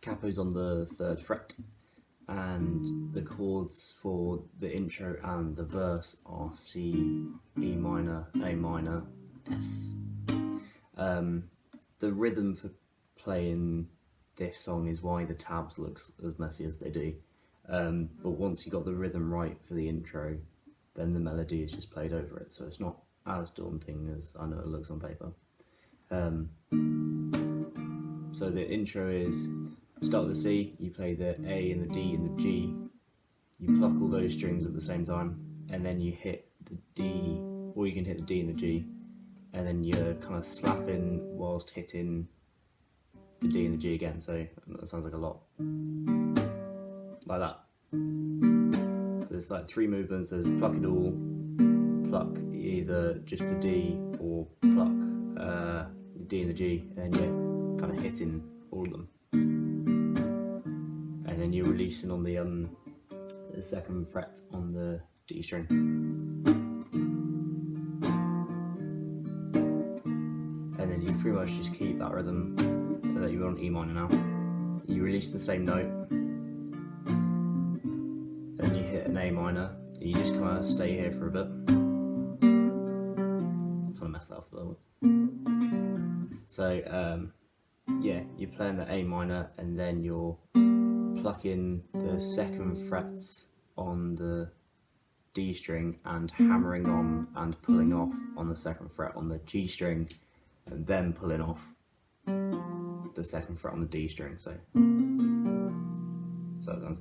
capo's on the 3rd fret, and the chords for the intro and the verse are C, E minor, A minor, F. The rhythm for playing this song is why the tabs looks as messy as they do. But once you got the rhythm right for the intro, then the melody is just played over it, so it's not as daunting as I know it looks on paper. So the intro is, start with the C, you play the A and the D and the G, you pluck all those strings at the same time, and then you hit the D, or you can hit the D and the G, and then you're kind of slapping whilst hitting the D and the G again, so that sounds like a lot. Like that. So there's like 3 movements, there's pluck it all, pluck either just the D or pluck the D and the G, and you're kind of hitting all of them. And then you're releasing on the 2nd fret on the D string. And then you pretty much just keep that rhythm that you're on E minor now. You release the same note, then you hit an A minor, and you just kind of stay here for a bit. I'm trying to mess that up a little bit. So yeah, you're playing the A minor, and then you're plucking the 2nd frets on the D string and hammering on and pulling off on the 2nd fret on the G string, and then pulling off the 2nd fret on the D string. So that sounds.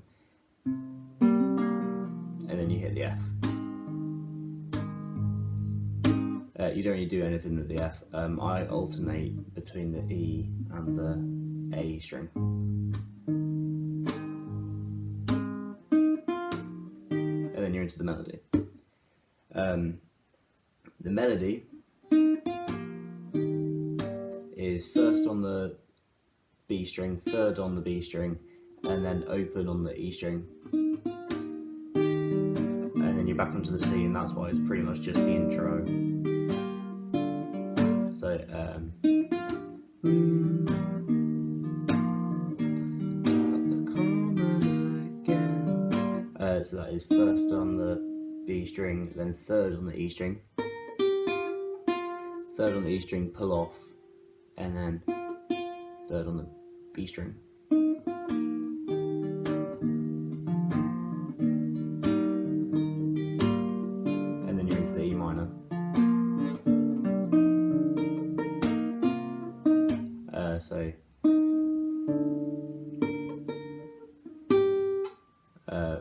And then you hit the F. You don't really do anything with the F. I alternate between the E and the A string. And then you're into the melody. The melody is first on the B string, 3rd on the B string, and then open on the E string. And then you're back onto the C, and that's why it's pretty much just the intro. So, so that is first on the B string, then 3rd on the E string, 3rd on the E string, pull off, and then 3rd on the B string. And then you're into the E minor. So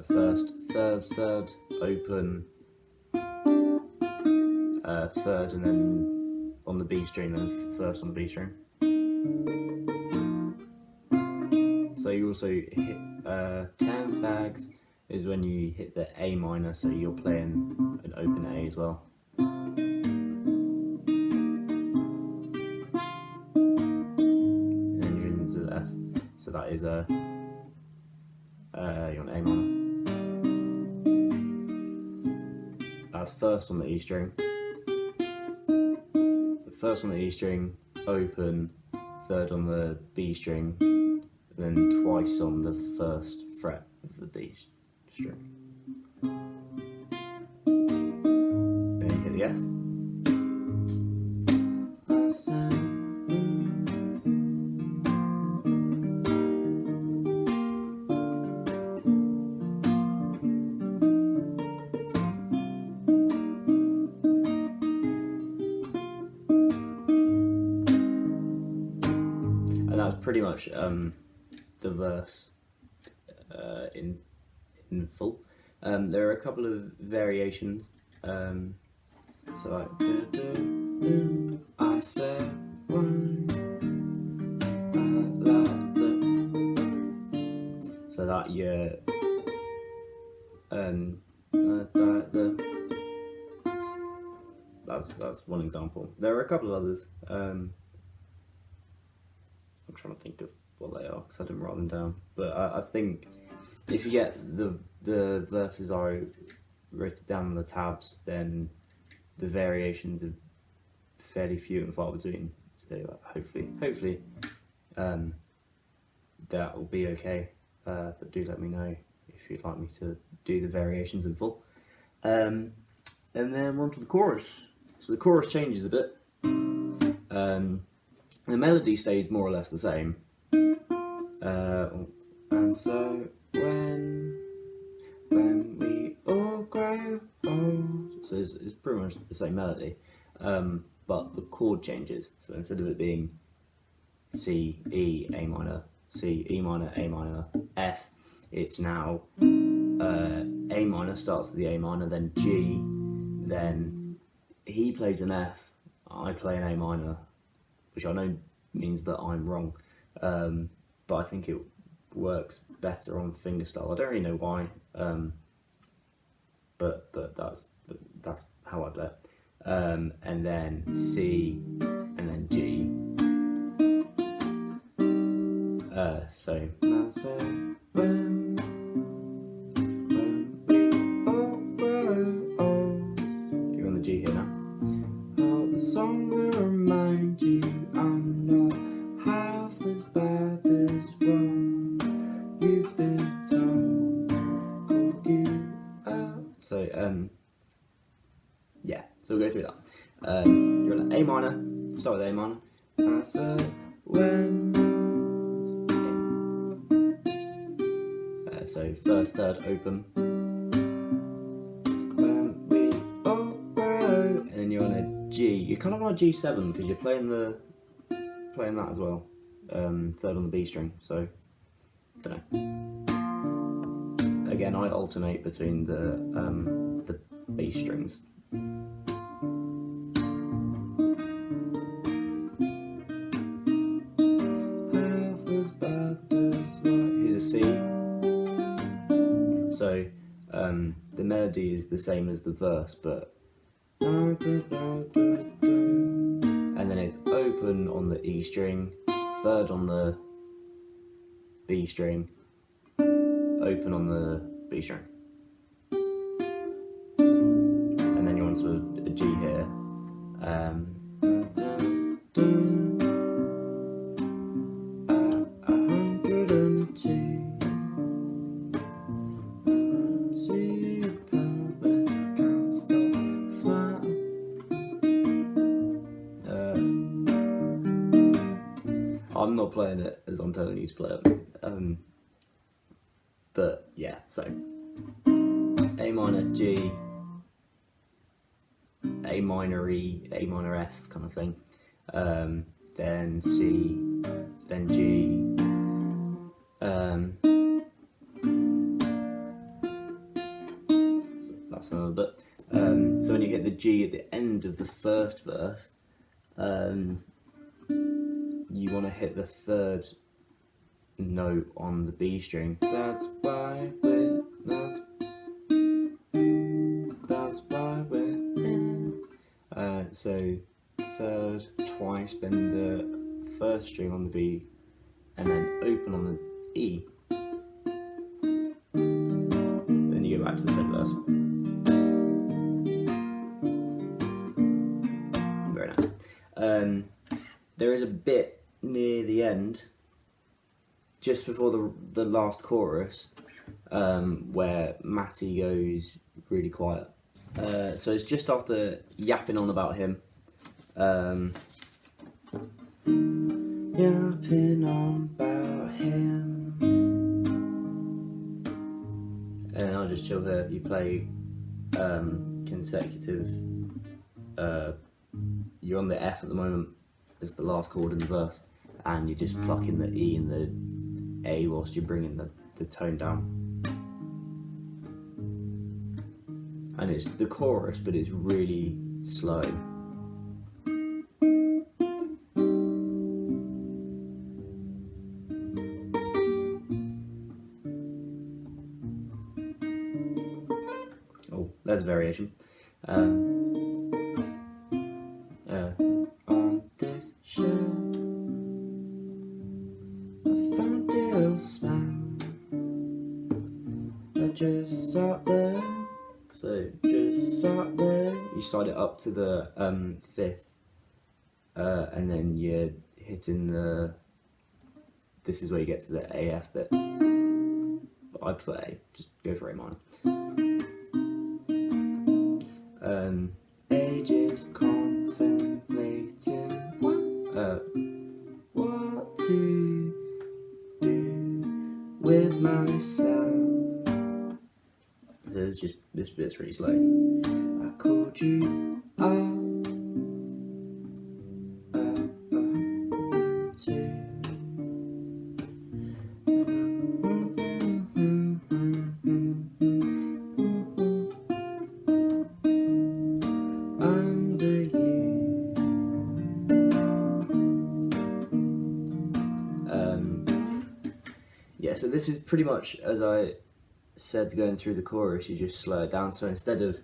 first, 3rd, open, 3rd, and then on the B string, then 1st on the B string. So you also hit 10 fags is when you hit the A minor, so you're playing an open A as well. And then you're into the F, so that is you're on A minor. That's first on the E string. So first on the E string, open, 3rd on the B string, then twice on the 1st fret of the B string. Then you hit the F. And that's pretty much the verse in full. There are a couple of variations. So like, I said one, so that you're that's one example. There are a couple of others. I'm trying to think of what they are because I didn't write them down. But I think if you get the verses I wrote down on the tabs, then the variations are fairly few and far between. So hopefully that will be okay, but do let me know if you'd like me to do the variations in full. And then on to the chorus. So the chorus changes a bit. The melody stays more or less the same. And so when we all grow old. So it's pretty much the same melody, but the chord changes. So instead of it being C, E, A minor, C, E minor, A minor, F, it's now A minor starts with the A minor, then G, then he plays an F, I play an A minor, which I know means that I'm wrong, but I think it works better on fingerstyle. I don't really know why, but that's how I play it. And then C, and then G. So when we all grow old, you're on the G here now. Oh, the song will remind you I'm not half as bad as what you've been told. Call you out. So yeah, so we'll go through that. You're on an A minor, start with A minor. I said when. So first, third, open. When we all grow, and then you're on a G. You're kind of on a G7 because you're playing that as well. Third on the B string. So don't know. Again, I alternate between the B strings. Here's a C. So the melody is the same as the verse, but and then it's open on the E string, third on the B string, open on the B string, and then you're onto a G here. I'm not playing it as I'm telling you to play it. But yeah, so A minor, G, A minor, E, A minor, F kind of thing. Then C, then G. So that's another bit. So when you hit the G at the end of the first verse, you want to hit the third note on the B string. That's why we're so third twice, then the first string on the B, and then open on the E. Then you go back to the same verse. Very nice. There is a bit near the end, just before the last chorus, where Matty goes really quiet. So it's just after yapping on about him. Yapping on about him. And I'll just chill here. You play consecutive. You're on the F at the moment as the last chord in the verse, and you're just plucking the E and the A whilst you're bringing the tone down. And it's the chorus, but it's really slow. Oh, there's a variation. On this shelf, I found your smile. I just sat there. So just sat there. You slide it up to the fifth, and then you're hitting the this is where you get to the AF bit. But I prefer A, just go for A minor. Ages contemplating what to do with myself. So it's just, this bit's really slow. I called you up to under you. Yeah, so this is pretty much, as I said, going through the chorus, you just slow it down. So instead of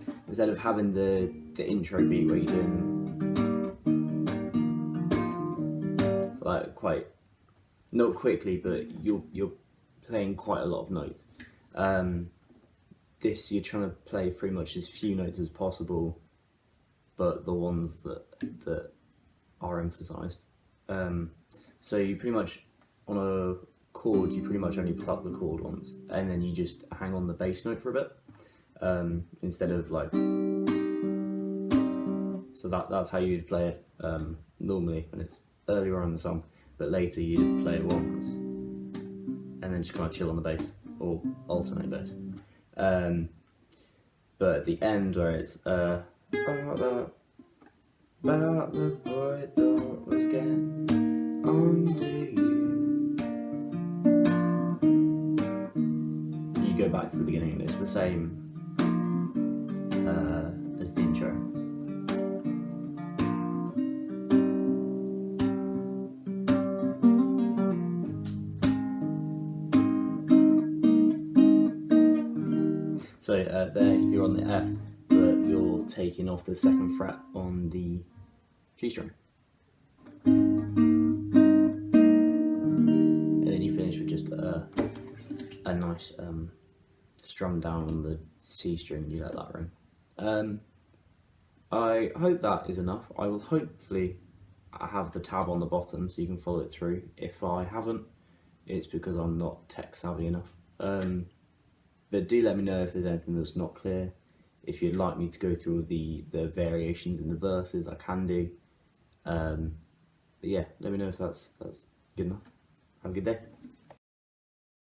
having the intro beat where you're doing like quite, not quickly, but you're playing quite a lot of notes. This, you're trying to play pretty much as few notes as possible, but the ones that are emphasized. So you pretty much, on a chord, you pretty much only pluck the chord once, and then you just hang on the bass note for a bit, instead of like, so that's how you'd play it normally when it's earlier on in the song, but later you'd play it once and then just kind of chill on the bass or alternate bass. But at the end, where it's about the boy that was getting under you go back to the beginning, and it's the same as the intro. So there you're on the F, but you're taking off the second fret on the G string. And then you finish with just a nice strum down on the C string. You let that ring. I hope that is enough. I will hopefully have the tab on the bottom so you can follow it through. If I haven't, it's because I'm not tech savvy enough. But do let me know if there's anything that's not clear. If you'd like me to go through the variations in the verses, I can do. But yeah, let me know if that's good enough. Have a good day.